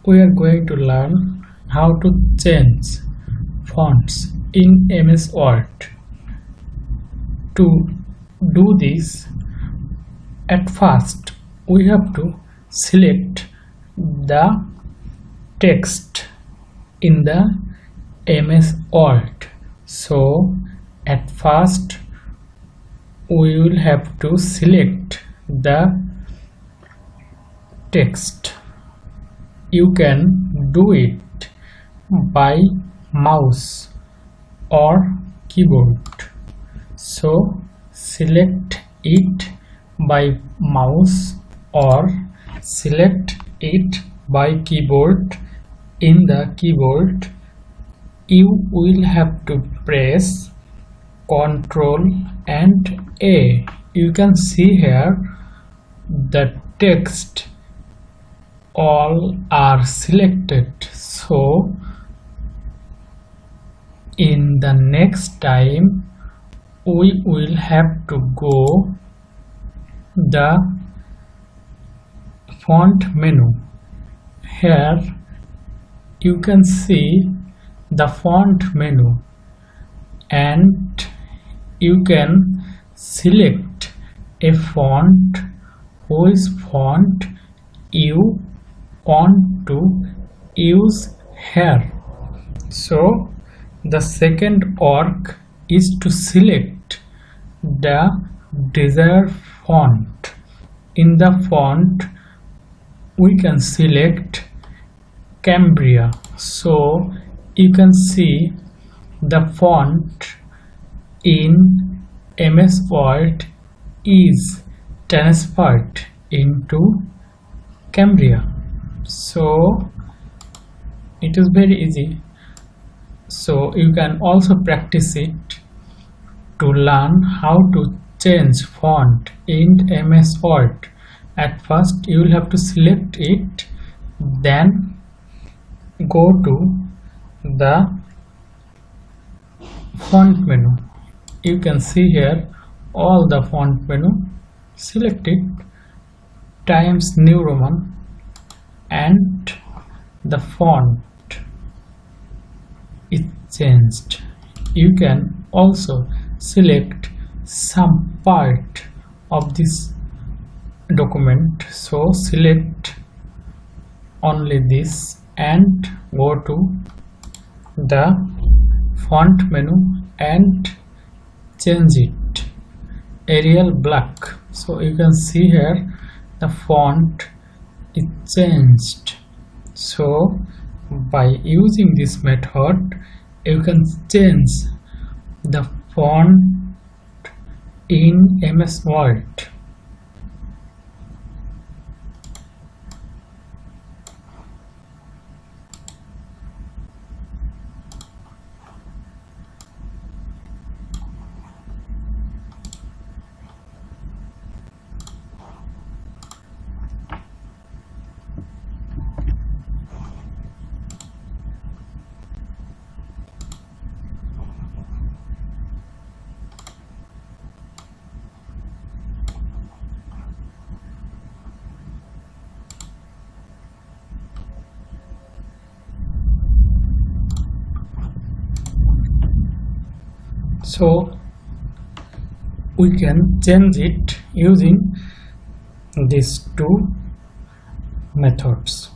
we are going to learn how to change fonts in MS Word. To do this, at first we have to select the text in the MS Word. So at first we will have to select the text. You can do it by mouse or keyboard. So select it by mouse or select it by keyboard. In the keyboard, you will have to press Ctrl and A. You can see here the text all are selected. So in the next time we will have to go the font menu. Here you can see the font menu and you can select a font whose font you want to use here. So the second work is to select the desired font. In the font we can select Cambria. So you can see the font in MS Word is transferred into Cambria. So it is very easy. So you can also practice it to learn how to change font in MS Word. At first you will have to select it, then go to the font menu. You can see here all the font menu. Select it, Times New Roman, and the font is changed. You can also select some part of this document. So select only this and go to the font menu and change it Arial black. So you can see here the font is changed. So by using this method you can change the font in MS Word. So we can change it using these two methods.